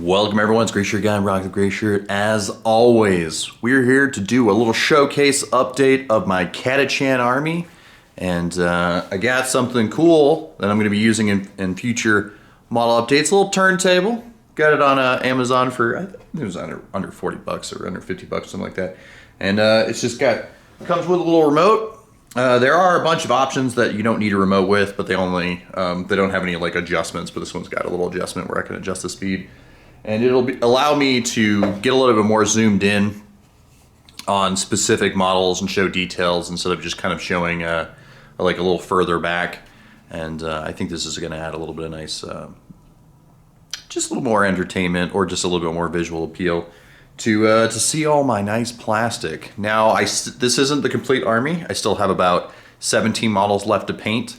Welcome everyone, it's Gray Shirt Guy, Rock the Gray Shirt. As always, we're here to do a little showcase update of my Catachan army. And I got something cool that I'm going to be using in future model updates. A little turntable. Got it on Amazon for, I think it was under 40 bucks or under 50 bucks, something like that. And it's just comes with a little remote. There are a bunch of options that you don't need a remote with, but they don't have any like adjustments, but this one's got a little adjustment where I can adjust the speed. And it'll allow me to get a little bit more zoomed in on specific models and show details instead of just kind of showing like a little further back. And I think this is going to add a little bit of nice, just a little more entertainment or just a little bit more visual appeal to see all my nice plastic. Now, this isn't the complete army. I still have about 17 models left to paint,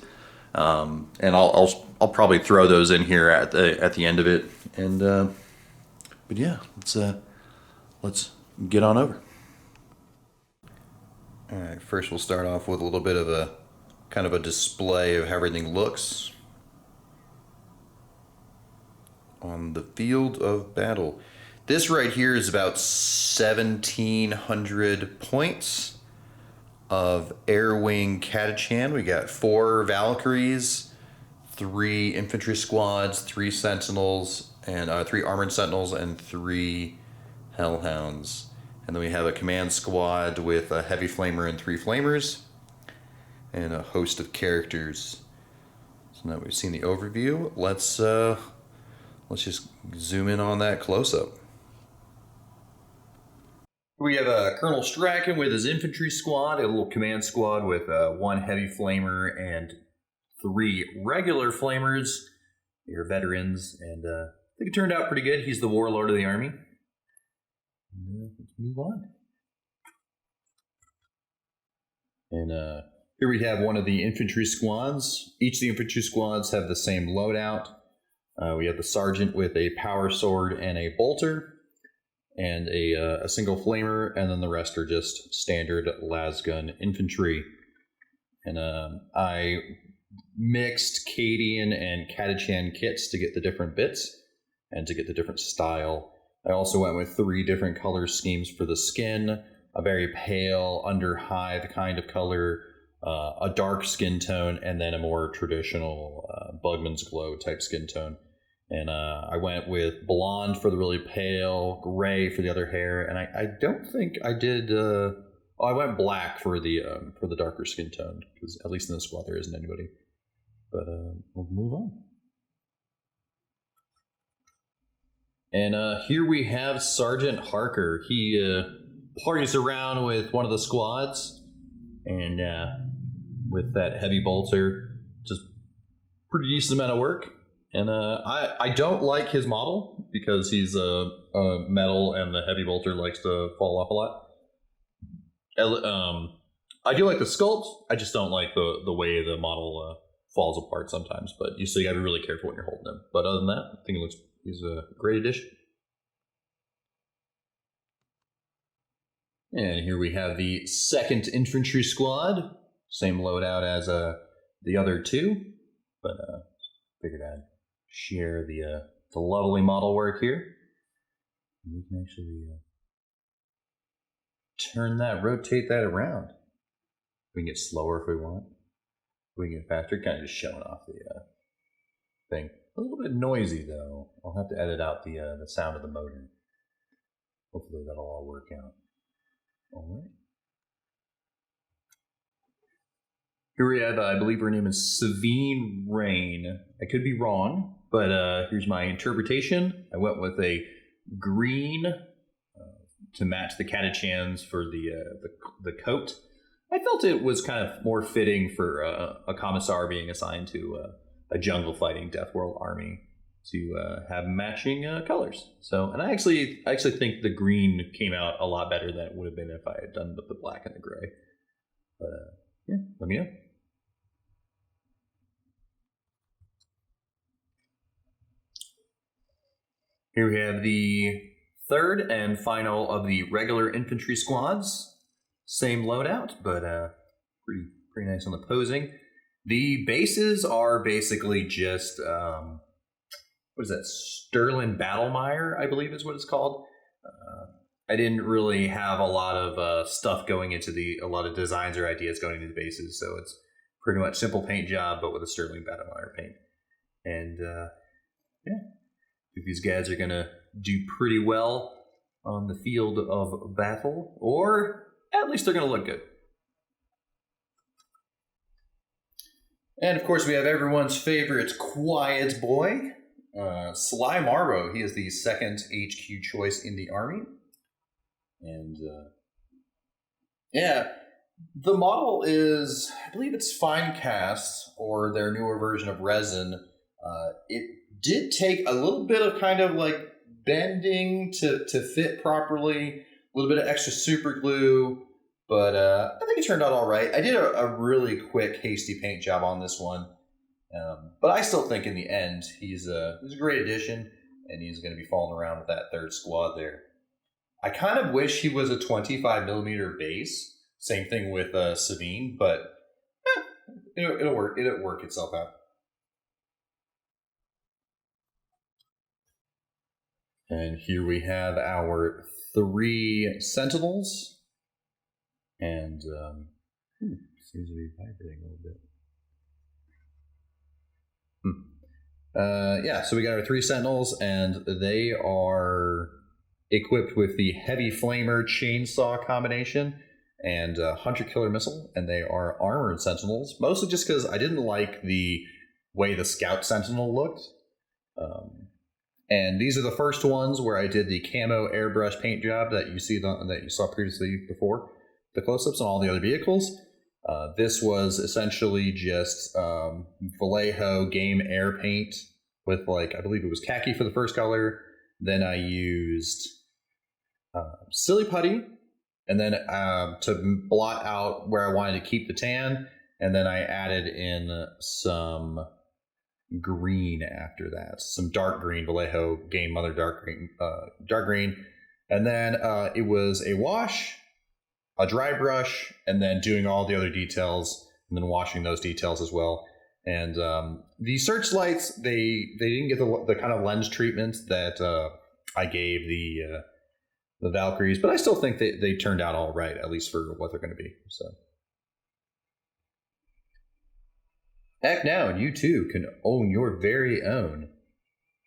and I'll probably throw those in here at the end of it. And but yeah, let's get on over. All right, first we'll start off with a little bit of a kind of a display of how everything looks on the field of battle. This right here is about 1,700 points of Air Wing Catachan. We got 4 Valkyries, 3 Infantry Squads, 3 Sentinels, and 3 Armored Sentinels, and 3 Hellhounds. And then we have a command squad with a Heavy Flamer and 3 Flamers, and a host of characters. So now we've seen the overview. Let's just zoom in on that close-up. We have Colonel Strachan with his infantry squad, a little command squad with 1 heavy flamer and 3 regular flamers. Your veterans, and I think it turned out pretty good. He's the warlord of the army. Let's move on. And here we have one of the infantry squads. Each of the infantry squads have the same loadout. We have the sergeant with a power sword and a bolter, and a single flamer, and then the rest are just standard lasgun infantry. And I mixed Cadian and Catachan kits to get the different bits and to get the different style. I also went with 3 different color schemes for the skin, a very pale under hive kind of color, a dark skin tone, and then a more traditional Bugman's Glow type skin tone. And I went with blonde for the really pale, gray for the other hair, and I don't think I did. I went black for the darker skin tone, because at least in this squad there isn't anybody. But we'll move on. And here we have Sergeant Harker. He parties around with one of the squads, and with that heavy bolter, just pretty decent amount of work. And I don't like his model because he's metal and the heavy bolter likes to fall off a lot. I do like the sculpt. I just don't like the way the model falls apart sometimes. But you still got to be really careful when you're holding him. But other than that, I think he's a great addition. And here we have the 2nd Infantry Squad. Same loadout as the other 2. But figured I'd share the lovely model work here. We can actually rotate that around. We can get slower if we want. We can get faster, kind of just showing off the thing. A little bit noisy though. I'll have to edit out the sound of the motor. Hopefully that'll all work out. All right. Here we have, I believe her name is Savine Rain. I could be wrong, but here's my interpretation. I went with a green to match the Catachans for the coat. I felt it was kind of more fitting for a commissar being assigned to a jungle fighting Death World army to have matching colors. So, and I actually think the green came out a lot better than it would have been if I had done the black and the gray. But yeah, let me know. Here we have the 3rd and final of the regular infantry squads. Same loadout, but pretty nice on the posing. The bases are basically just what is that, Sterling Battlemire, I believe is what it's called. I didn't really have a lot of stuff going into a lot of designs or ideas going into the bases, so it's pretty much simple paint job, but with a Sterling Battlemire paint. And yeah, I think these guys are gonna do pretty well on the field of battle, or at least they're gonna look good. And of course, we have everyone's favorite quiet boy, Sly Marrow. He is the second HQ choice in the army. And yeah, the model is, I believe it's fine cast, or their newer version of resin. It did take a little bit of kind of like bending to fit properly, a little bit of extra super glue, but I think it turned out all right. I did a really quick, hasty paint job on this one, but I still think in the end he's a great addition, and he's going to be falling around with that third squad there. I kind of wish he was a 25mm base. Same thing with Sabine, but it'll work. It'll work itself out. And here we have our 3 Sentinels. And seems to be vibrating a little bit. Yeah, so we got our 3 Sentinels, and they are equipped with the Heavy Flamer Chainsaw combination and Hunter Killer Missile, and they are armored Sentinels, mostly just because I didn't like the way the Scout Sentinel looked. And these are the first ones where I did the camo airbrush paint job that you saw previously before the close-ups on all the other vehicles. This was essentially just Vallejo game air paint with, like, I believe it was khaki for the first color. Then I used silly putty, and then to blot out where I wanted to keep the tan, and then I added in some green after that, some dark green, Vallejo Game Mother dark green, and then it was a wash, a dry brush, and then doing all the other details, and then washing those details as well. And the searchlights, they didn't get the kind of lens treatment that I gave the Valkyries, but I still think they turned out all right, at least for what they're going to be. So, heck now, and you too can own your very own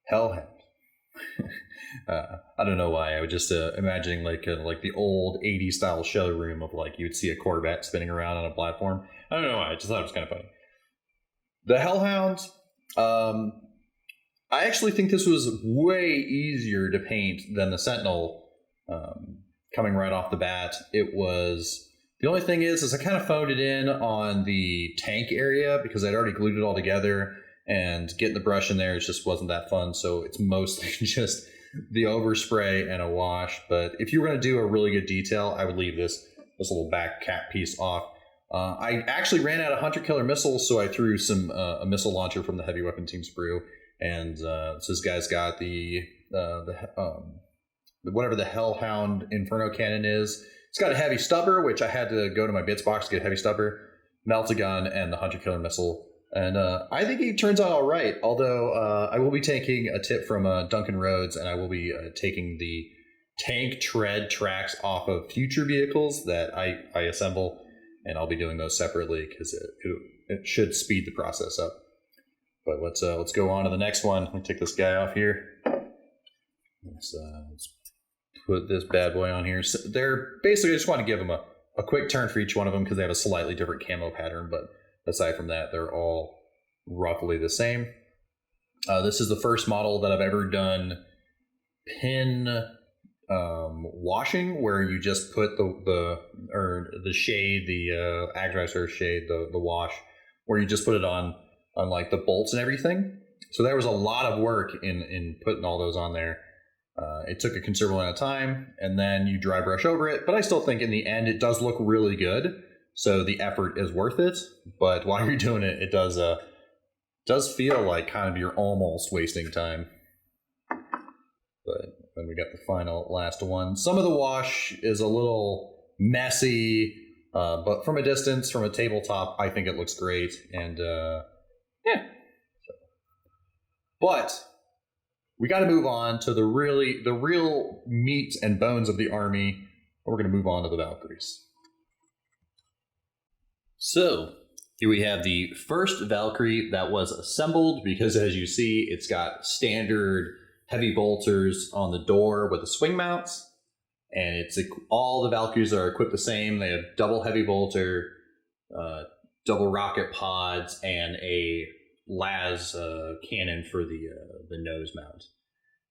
Hellhound. I don't know why. I was just imagining like the old 80s style showroom of, like, you'd see a Corvette spinning around on a platform. I don't know why. I just thought it was kind of funny. The Hellhound, I actually think this was way easier to paint than the Sentinel coming right off the bat. It was, the only thing is I kind of phoned it in on the tank area because I'd already glued it all together, and getting the brush in there just wasn't that fun. So it's mostly just the overspray and a wash. But if you were going to do a really good detail, I would leave this little back cap piece off. I actually ran out of Hunter Killer missiles, so I threw some a missile launcher from the Heavy Weapon Team sprue, and so this guy's got the whatever the Hellhound Inferno Cannon is. It's got a heavy stubber, which I had to go to my bits box to get a heavy stubber, Melt-A-Gun, and the Hunter Killer missile. And I think he turns out all right, although I will be taking a tip from Duncan Rhodes, and I will be taking the tank tread tracks off of future vehicles that I assemble, and I'll be doing those separately because it should speed the process up. But let's go on to the next one. Let me take this guy off here. Let's put this bad boy on here. So they're basically, I just want to give them a quick turn for each one of them because they have a slightly different camo pattern, but aside from that, they're all roughly the same. This is the first model that I've ever done pin washing, where you just put the shade, the Agdrizer shade, the wash, where you just put it on like the bolts and everything. So there was a lot of work in putting all those on there. It took a considerable amount of time, and then you dry brush over it. But I still think in the end it does look really good. So the effort is worth it. But while you're doing it, it does feel like kind of you're almost wasting time. But then we got the final last one. Some of the wash is a little messy, but from a distance, from a tabletop, I think it looks great. And yeah. But we got to move on to the real meat and bones of the army. We're going to move on to the Valkyries. So here we have the first Valkyrie that was assembled, because as you see, it's got standard heavy bolters on the door with the swing mounts, and it's all the Valkyries are equipped the same. They have double heavy bolter, double rocket pods, and a las cannon for the nose mount.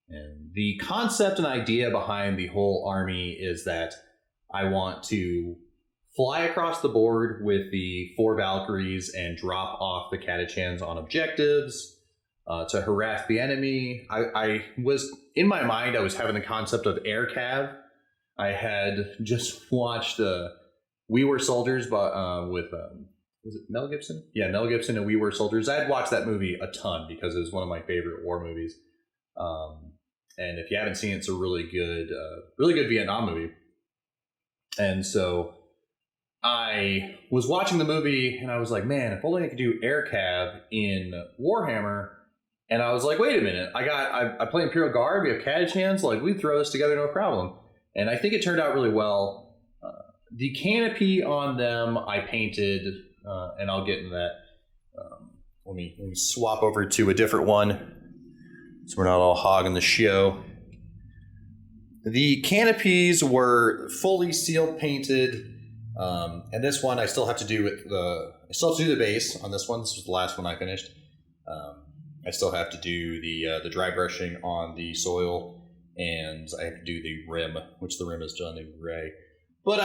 And the concept and idea behind the whole army is that I want to fly across the board with the 4 Valkyries and drop off the Catachans on objectives to harass the enemy. I was, in my mind, I was having the concept of air cav. I had just watched We Were Soldiers with, was it Mel Gibson? Yeah, Mel Gibson and We Were Soldiers. I had watched that movie a ton because it was one of my favorite war movies. And if you haven't seen it, it's a really good Vietnam movie. And so I was watching the movie and I was like, man, if only I could do air cav in Warhammer. And I was like, wait a minute, I play Imperial Guard, we have Catachans, like we throw this together, no problem. And I think it turned out really well. The canopy on them I painted, and I'll get into that. Let me swap over to a different one so we're not all hogging the show. The canopies were fully sealed painted. And this one I still have to do the base on this one. This was the last one I finished. I still have to do the dry brushing on the soil, and I have to do the rim, which the rim is done in gray. But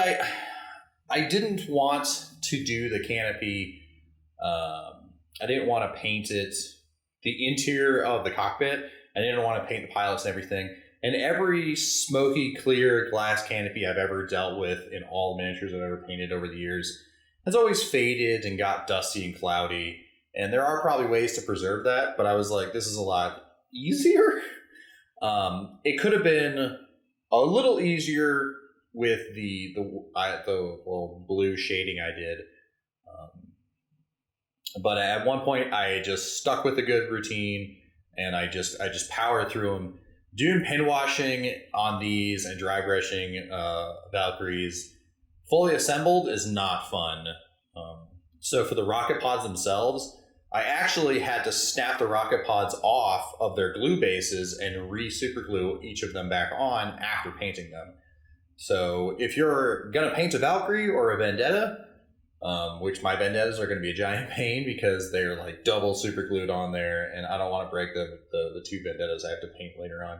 I didn't want to do the canopy. I didn't want to paint it, the interior of the cockpit. I didn't want to paint the pilots and everything. And every smoky, clear glass canopy I've ever dealt with in all the miniatures I've ever painted over the years has always faded and got dusty and cloudy. And there are probably ways to preserve that, but I was like, this is a lot easier. It could have been a little easier with the little blue shading I did. But at one point, I just stuck with a good routine, and I just powered through them. Doing pin washing on these and dry brushing Valkyries fully assembled is not fun. So for the rocket pods themselves, I actually had to snap the rocket pods off of their glue bases and re-super glue each of them back on after painting them. So if you're going to paint a Valkyrie or a Vendetta, which my Vendettas are going to be a giant pain because they're like double super glued on there, and I don't want to break the 2 Vendettas I have to paint later on.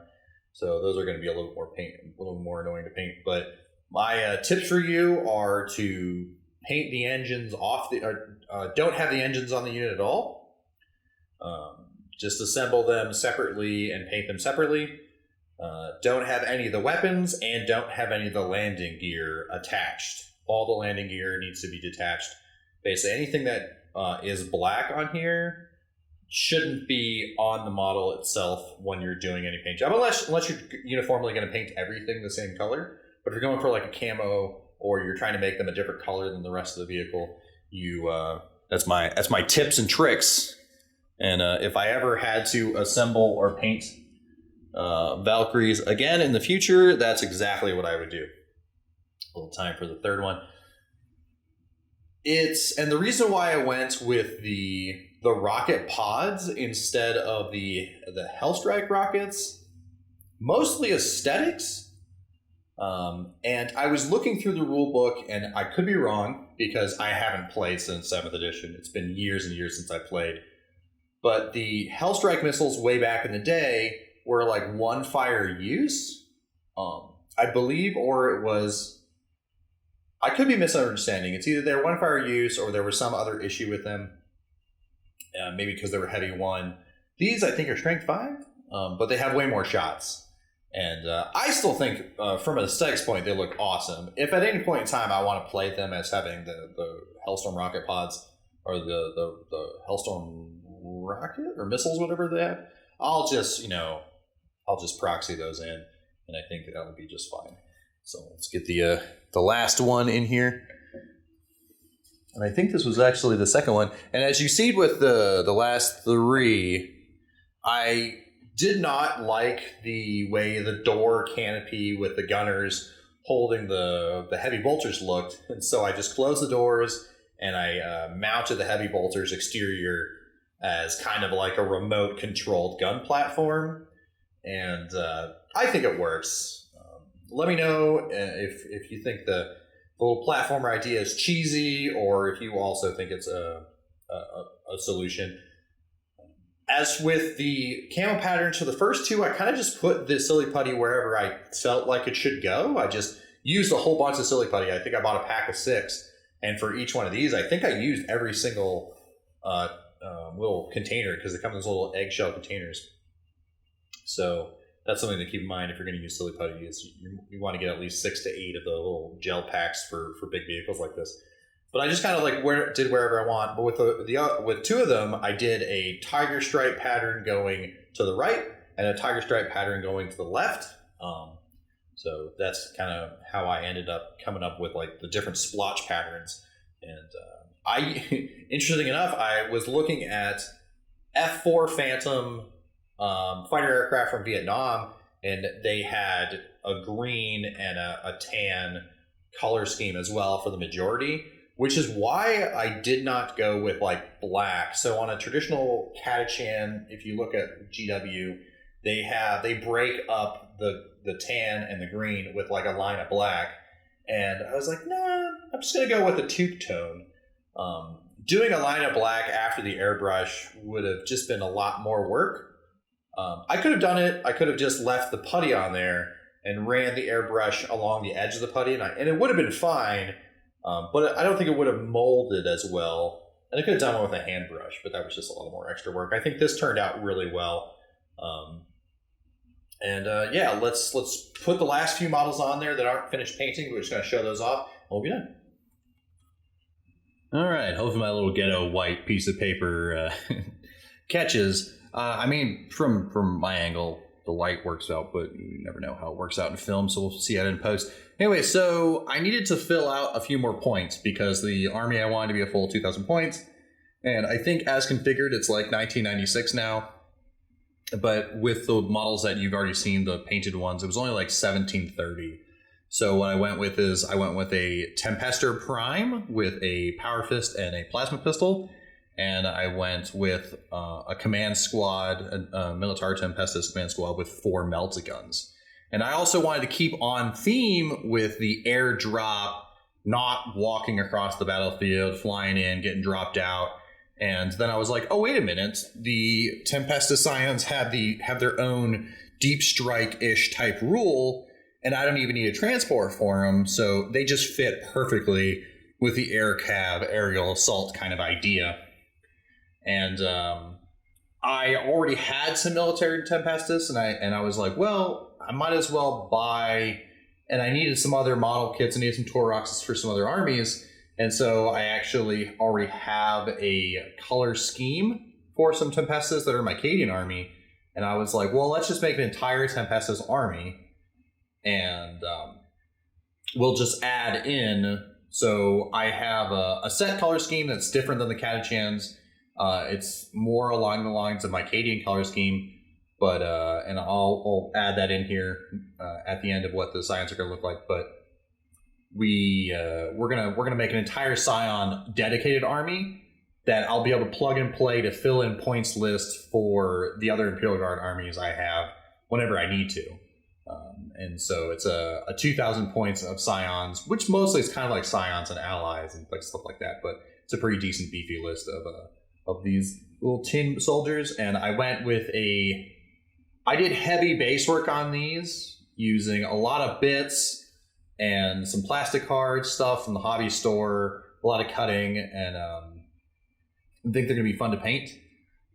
So those are going to be a little more annoying to paint. But my tips for you are to paint the engines off don't have the engines on the unit at all. Just assemble them separately and paint them separately. Don't have any of the weapons and don't have any of the landing gear attached. All the landing gear needs to be detached. Basically, anything that is black on here shouldn't be on the model itself when you're doing any paint job, unless you're uniformly going to paint everything the same color. But if you're going for like a camo, or you're trying to make them a different color than the rest of the vehicle, that's my tips and tricks. And if I ever had to assemble or paint Valkyries again in the future, that's exactly what I would do. A little time for the third one. And the reason why I went with the rocket pods instead of the Hellstrike rockets, mostly aesthetics. And I was looking through the rule book, and I could be wrong because I haven't played since 7th edition. It's been years and years since I played. But the Hellstrike missiles way back in the day were like one fire use, I believe, or it was. I could be misunderstanding. It's either they're one fire use or there was some other issue with them. Maybe because they were heavy 1. These, I think, are strength 5, but they have way more shots. And I still think, from an aesthetics point, they look awesome. If at any point in time I want to play them as having the Hellstorm rocket pods or the Hellstorm rocket or missiles, whatever they have, I'll just proxy those in, and I think that would be just fine. So let's get the last one in here. And I think this was actually the second one. And as you see with the last 3, I did not like the way the door canopy with the gunners holding the heavy bolters looked, and so I just closed the doors and I mounted the heavy bolters exterior as kind of like a remote controlled gun platform, and I think it works. Let me know if you think the little platformer idea is cheesy, or if you also think it's a solution. As with the camo patterns for the first two, I kind of just put the silly putty wherever I felt like it should go. I just used a whole bunch of silly putty. I think I bought a pack of 6. And for each one of these, I think I used every single little container, because they come in those little eggshell containers. So that's something to keep in mind if you're going to use silly putty. Is you want to get at least 6 to 8 of the little gel packs for big vehicles like this. But I just kind of like did wherever I want. But with 2 of them, I did a tiger stripe pattern going to the right and a tiger stripe pattern going to the left. So that's kind of how I ended up coming up with like the different splotch patterns. And interesting enough, I was looking at F4 Phantom fighter aircraft from Vietnam, and they had a green and a tan color scheme as well for the majority, which is why I did not go with like black. So on a traditional Catachan, if you look at GW, they break up the tan and the green with like a line of black. And I was like, nah, I'm just going to go with a two-tone. Doing a line of black after the airbrush would have just been a lot more work. I could have done it. I could have just left the putty on there and ran the airbrush along the edge of the putty, and it would have been fine. But I don't think it would have molded as well. And I could have done it with a hand brush, but that was just a lot more extra work. I think this turned out really well. Yeah, let's put the last few models on there that aren't finished painting. We're just going to show those off, and we'll be done. All right. Hopefully my little ghetto white piece of paper catches. I mean, from my angle, the light works out, but you never know how it works out in film, so we'll see that in post. Anyway, so I needed to fill out a few more points because the army I wanted to be a full 2,000 points, and I think as configured, it's like 1996 now. But with the models that you've already seen, the painted ones, it was only like 1730. So what I went with is I went with a Tempester Prime with a Power Fist and a Plasma Pistol. And I went with a command squad, a Militar Tempestus command squad with 4 melta guns. And I also wanted to keep on theme with the airdrop, not walking across the battlefield, flying in, getting dropped out. And then I was like, oh, wait a minute. The Tempestus Scions have their own deep strike-ish type rule, and I don't even need a transport for them. So they just fit perfectly with the air cab aerial assault kind of idea. And I already had some military Tempestus, and I was like, well, I might as well buy, and I needed some other model kits. I needed some Tauroxes for some other armies. And so I actually already have a color scheme for some Tempestus that are my Cadian army. And I was like, well, let's just make an entire Tempestus army. And we'll just add in. So I have a set color scheme that's different than the Catachans. It's more along the lines of my Cadian color scheme. But and I'll add that in here at the end of what the Scions are going to look like. But we're gonna make an entire Scion dedicated army that I'll be able to plug and play to fill in points lists for the other Imperial Guard armies I have whenever I need to. And so it's a 2,000 points of Scions, which mostly is kind of like Scions and Allies and like stuff like that. But it's a pretty decent beefy list of these little tin soldiers. And I went with I did heavy base work on these using a lot of bits and some plastic card stuff from the hobby store, a lot of cutting, and I think they're going to be fun to paint.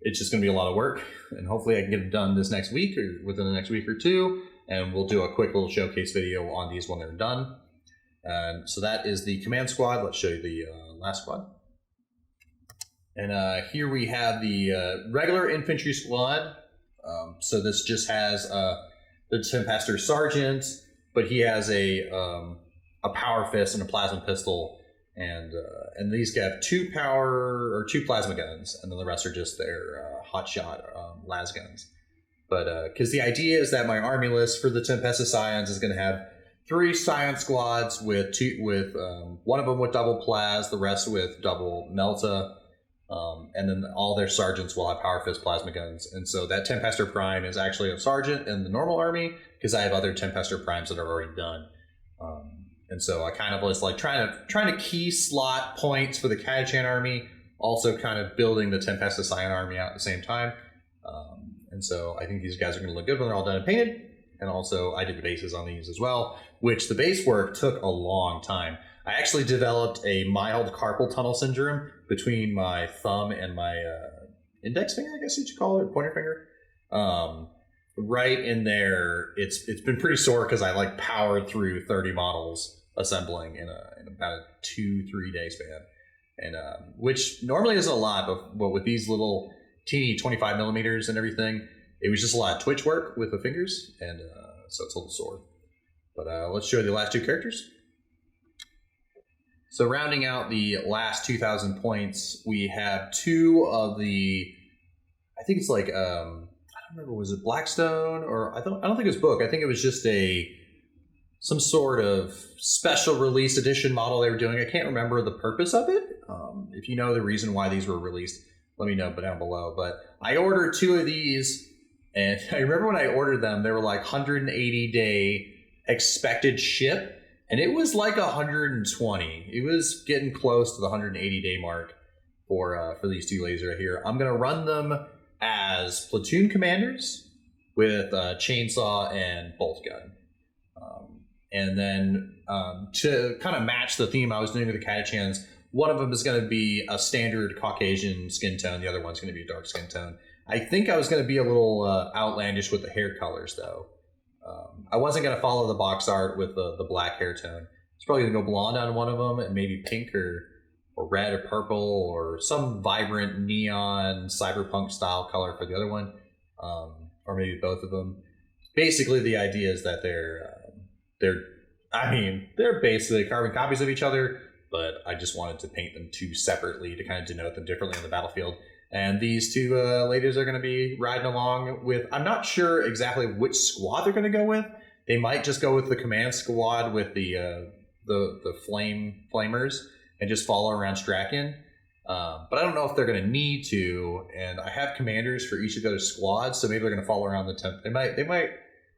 It's just going to be a lot of work, and hopefully I can get it done this next week or within the next week or two, and we'll do a quick little showcase video on these when they're done. And so that is the command squad. Let's show you the last squad. And here we have the regular infantry squad. So this just has the Tempester Sergeant, but he has a Power Fist and a Plasma Pistol, and these have 2 power or 2 plasma guns, and then the rest are just their hotshot las guns. But because the idea is that my army list for the Tempesta Scions is going to have 3 Scion squads with one of them with double Plas, the rest with double Melta, and then all their sergeants will have Power Fist plasma guns. And so that Tempester Prime is actually a sergeant in the normal army because I have other Tempester Primes that are already done. And so I kind of was like trying to key slot points for the Catachan army, also kind of building the Tempesta Scion army out at the same time. And so I think these guys are going to look good when they're all done and painted. And also I did the bases on these as well, which the base work took a long time. I actually developed a mild carpal tunnel syndrome between my thumb and my index finger, I guess you should call it, pointer finger. Right in there, it's been pretty sore because I like powered through 30 models assembling in about a 2-3 day span, and which normally isn't a lot, but with these little teeny 25 millimeters and everything, it was just a lot of twitch work with the fingers, and so it's a little sore. But let's show you the last 2 characters. So rounding out the last 2,000 points, we have 2 of the, I think it's like, I don't remember, was it Blackstone? Or I don't think it was book. I think it was just some sort of special release edition model they were doing. I can't remember the purpose of it. If you know the reason why these were released, let me know down below. But I ordered 2 of these, and I remember when I ordered them, they were like 180 day expected ship, and it was like 120. It was getting close to the 180 day mark for these 2 ladies right here. I'm gonna run them as platoon commanders with chainsaw and bolt gun. And then to kind of match the theme I was doing with the Catachans, one of them is going to be a standard Caucasian skin tone. The other one's going to be a dark skin tone. I think I was going to be a little outlandish with the hair colors, though. I wasn't going to follow the box art with the black hair tone. It's probably going to go blonde on one of them and maybe pink or red or purple or some vibrant neon cyberpunk style color for the other one, or maybe both of them. Basically, the idea is that they're basically carbon copies of each other, but I just wanted to paint them 2 separately to kind of denote them differently on the battlefield. And these 2 ladies are going to be riding along with, I'm not sure exactly which squad they're going to go with. They might just go with the command squad with the flamers and just follow around Strachan. But I don't know if they're going to need to. And I have commanders for each of those squads, so maybe they're going to follow around the temp. They might.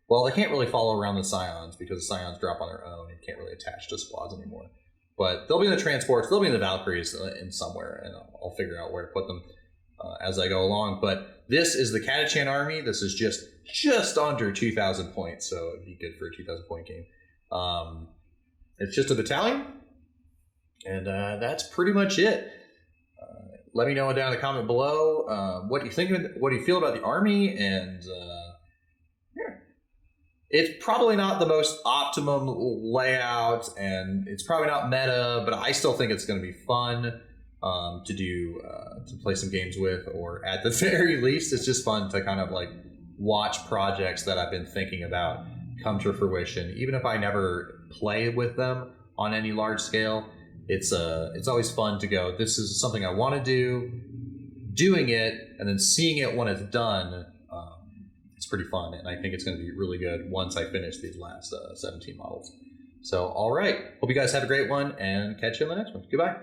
Well, they can't really follow around the Scions because the Scions drop on their own and can't really attach to squads anymore. But they'll be in the transports, they'll be in the Valkyries in somewhere, and I'll figure out where to put them as I go along. But this is the Catachan army. This is just under 2,000 points, so it'd be good for a 2,000 point game. It's just a battalion, and that's pretty much it. Let me know down in the comment below what you think, what do you feel about the army, and it's probably not the most optimum layout, and it's probably not meta, but I still think it's going to be fun to play some games with, or at the very least, it's just fun to kind of like watch projects that I've been thinking about come to fruition. Even if I never play with them on any large scale, it's always fun to go, this is something I want to do, doing it, and then seeing it when it's done. It's pretty fun, and I think it's going to be really good once I finish these last 17 models. So, all right. Hope you guys have a great one, and catch you in the next one. Goodbye.